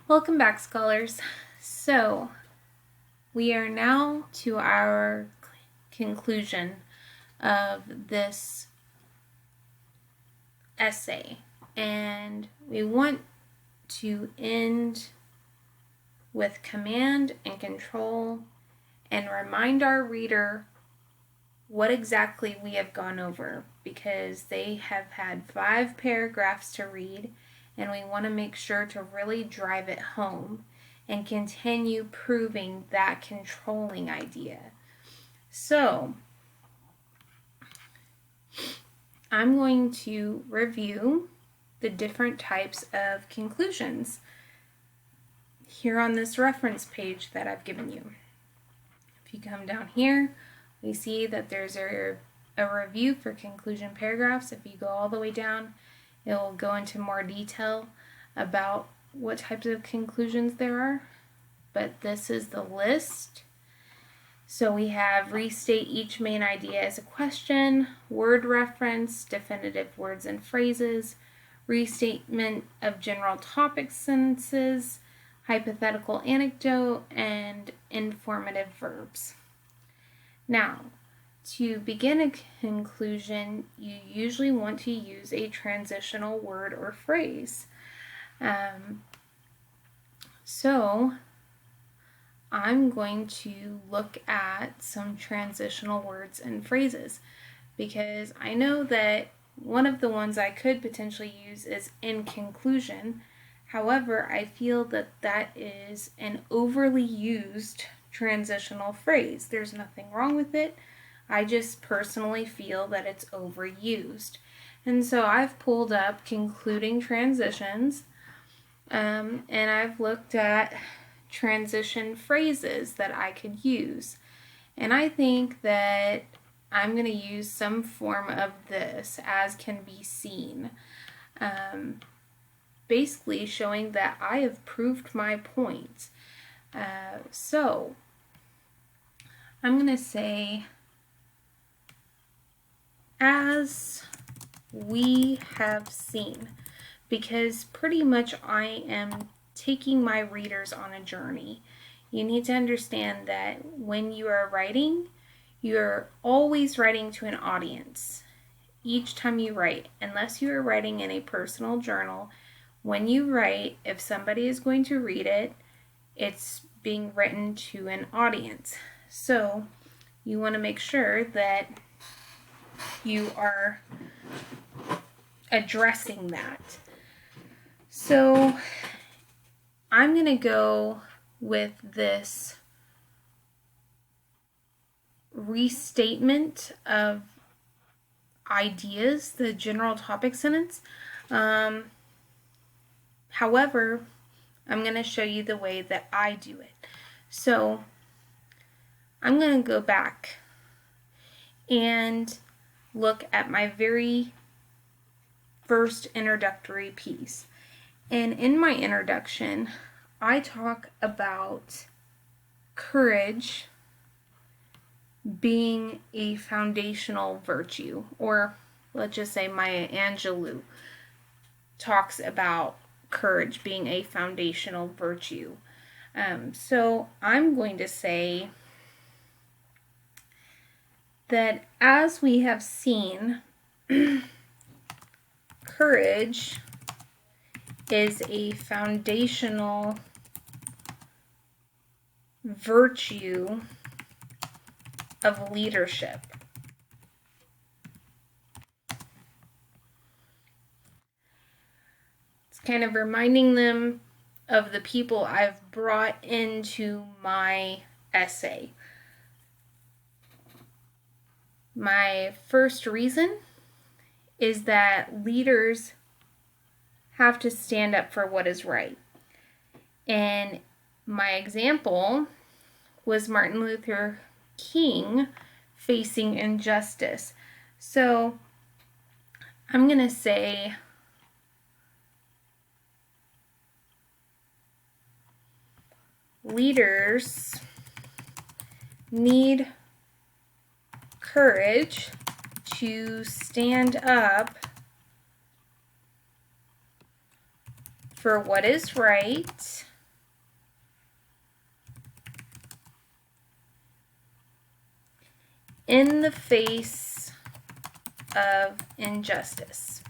Welcome back, scholars. So, we are now to our conclusion of this essay, and we want to end with command and control and remind our reader what exactly we have gone over, because they have had 5 paragraphs to read, and we want to make sure to really drive it home and continue proving that controlling idea. So, I'm going to review the different types of conclusions here on this reference page that I've given you. If you come down here, we see that there's a review for conclusion paragraphs. If you go all the way down, it will go into more detail about what types of conclusions there are, but this is the list. So we have restate each main idea as a question, word reference, definitive words and phrases, restatement of general topic sentences, hypothetical anecdote, and informative verbs. Now, to begin a conclusion, you usually want to use a transitional word or phrase. So I'm going to look at some transitional words and phrases, because I know that one of the ones I could potentially use is in conclusion. However, I feel that that is an overly used transitional phrase. There's nothing wrong with it. I just personally feel that it's overused. And so I've pulled up concluding transitions, and I've looked at transition phrases that I could use. And I think that I'm going to use some form of this, as can be seen. Basically showing that I have proved my point. So I'm going to say, as we have seen, because pretty much I am taking my readers on a journey. You need to understand that when you are writing, you're always writing to an audience each time you write, unless you are writing in a personal journal. When you write, if somebody is going to read it, it's being written to an audience. So you want to make sure that you are addressing that. So I'm going to go with this restatement of ideas, the general topic sentence. However, I'm going to show you the way that I do it. So I'm going to go back and look at my very first introductory piece. And in my introduction, I talk about courage being a foundational virtue, or let's just say Maya Angelou talks about courage being a foundational virtue. So I'm going to say that, as we have seen, courage is a foundational virtue of leadership. It's kind of reminding them of the people I've brought into my essay. My first reason is that leaders have to stand up for what is right. And my example was Martin Luther King facing injustice. So I'm going to say leaders need courage to stand up for what is right in the face of injustice.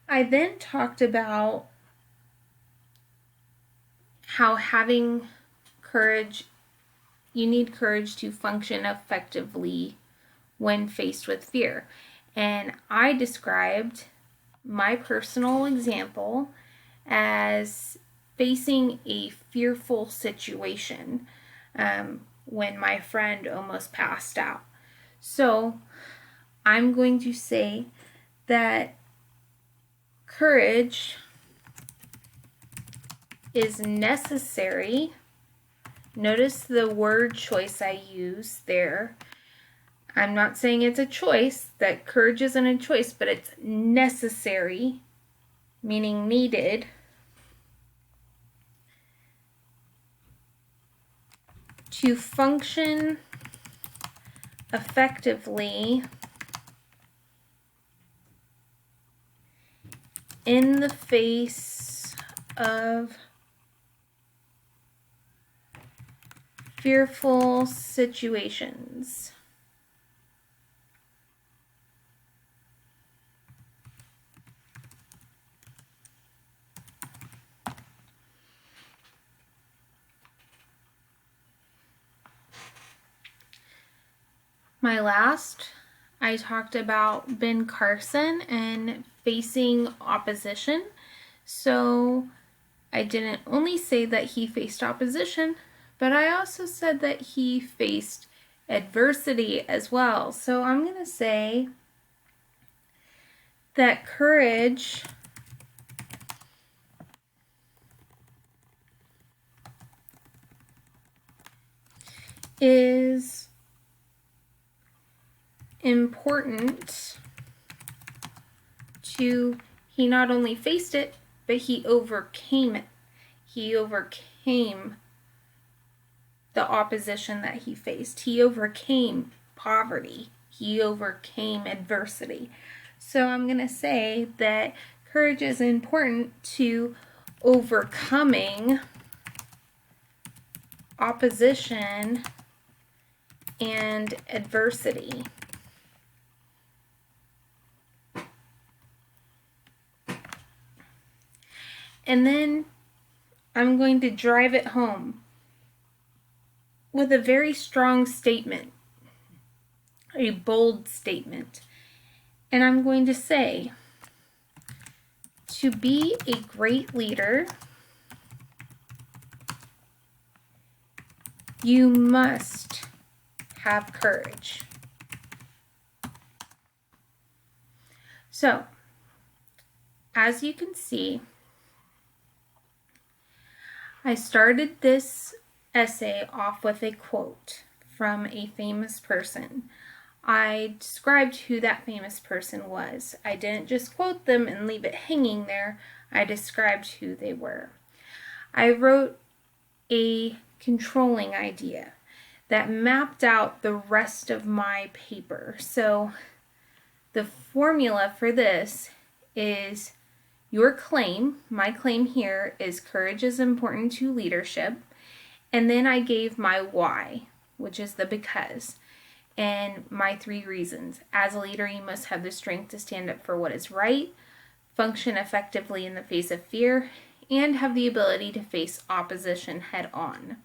I then talked about how having courage, you need courage to function effectively when faced with fear. And I described my personal example as facing a fearful situation when my friend almost passed out. So I'm going to say that courage is necessary. Notice the word choice I use there. I'm not saying it's a choice, that courage isn't a choice, but it's necessary, meaning needed, to function effectively in the face of fearful situations. My last, I talked about Ben Carson and facing opposition. So I didn't only say that he faced opposition, but I also said that he faced adversity as well. So I'm going to say that courage is important to, he not only faced it, but he overcame it. He overcame the opposition that he faced. He overcame poverty. He overcame adversity. So I'm going to say that courage is important to overcoming opposition and adversity. And then I'm going to drive it home with a very strong statement, a bold statement. And I'm going to say, to be a great leader, you must have courage. So, as you can see, I started this essay off with a quote from a famous person. I described who that famous person was. I didn't just quote them and leave it hanging there. I described who they were. I wrote a controlling idea that mapped out the rest of my paper. So the formula for this is your claim. My claim here is courage is important to leadership. And then I gave my why, which is the because, and my 3 reasons. As a leader, you must have the strength to stand up for what is right, function effectively in the face of fear, and have the ability to face opposition head on.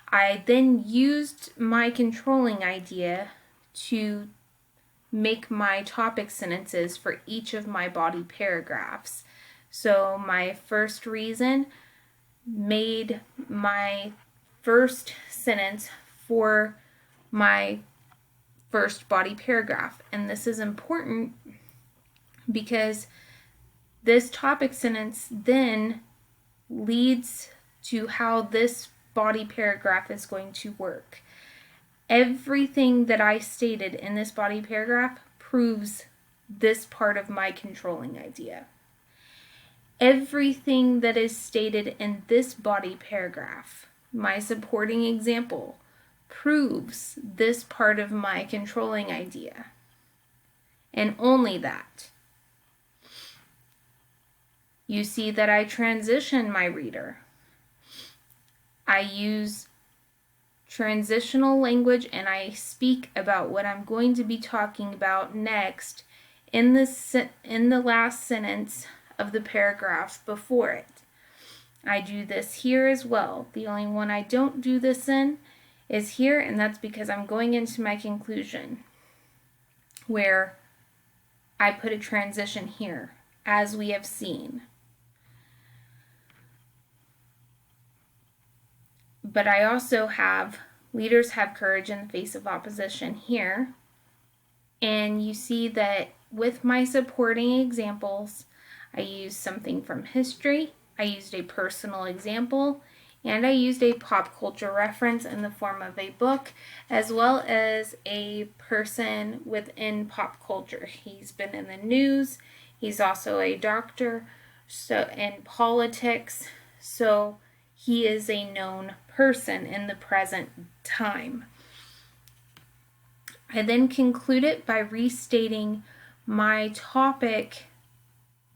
I then used my controlling idea to make my topic sentences for each of my body paragraphs. So my first reason made my first sentence for my first body paragraph. And this is important because this topic sentence then leads to how this body paragraph is going to work. Everything that I stated in this body paragraph proves this part of my controlling idea. Everything that is stated in this body paragraph, my supporting example, proves this part of my controlling idea. And only that. You see that I transition my reader. I use transitional language, and I speak about what I'm going to be talking about next in the last sentence of the paragraph before it. I do this here as well. The only one I don't do this in is here, and that's because I'm going into my conclusion, where I put a transition here, as we have seen. But I also have leaders have courage in the face of opposition here. And you see that with my supporting examples, I used something from history, I used a personal example, and I used a pop culture reference in the form of a book, as well as a person within pop culture. He's been in the news, he's also a doctor, so in politics, so he is a known person in the present time. I then conclude it by restating my topic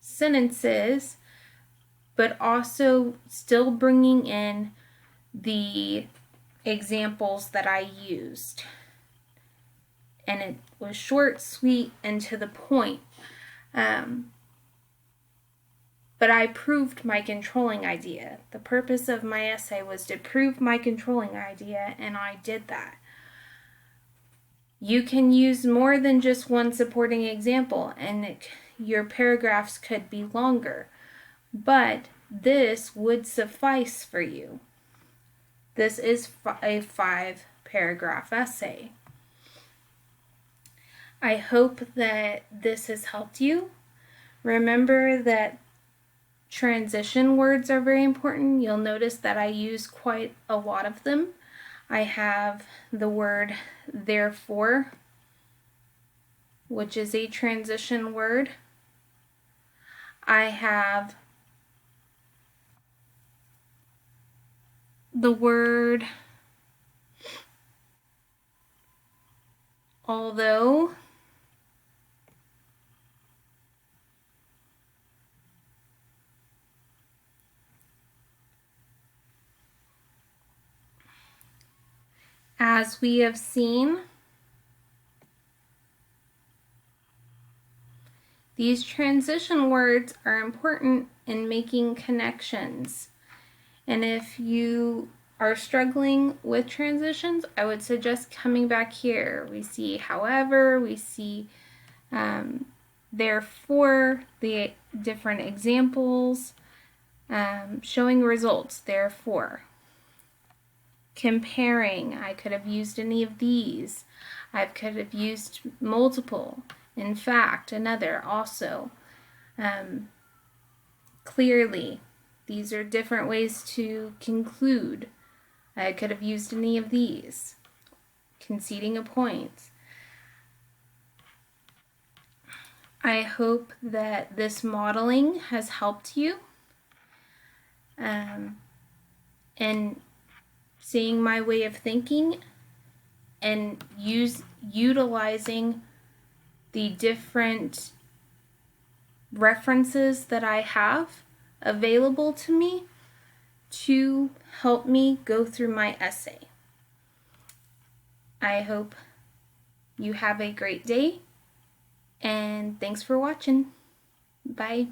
sentences, but also still bringing in the examples that I used. And it was short, sweet, and to the point. But I proved my controlling idea. The purpose of my essay was to prove my controlling idea, and I did that. You can use more than just one supporting example, and your paragraphs could be longer, but this would suffice for you. This is a 5-paragraph essay. I hope that this has helped you. Remember that transition words are very important. You'll notice that I use quite a lot of them. I have the word therefore, which is a transition word. I have the word although. As we have seen, these transition words are important in making connections. And if you are struggling with transitions, I would suggest coming back here. We see however, we see therefore, the different examples, showing results, therefore. Comparing, I could have used any of these. I could have used multiple. In fact, another also. Clearly, these are different ways to conclude. I could have used any of these. Conceding a point. I hope that this modeling has helped you. And seeing my way of thinking and utilizing the different references that I have available to me to help me go through my essay. I hope you have a great day, and thanks for watching. Bye.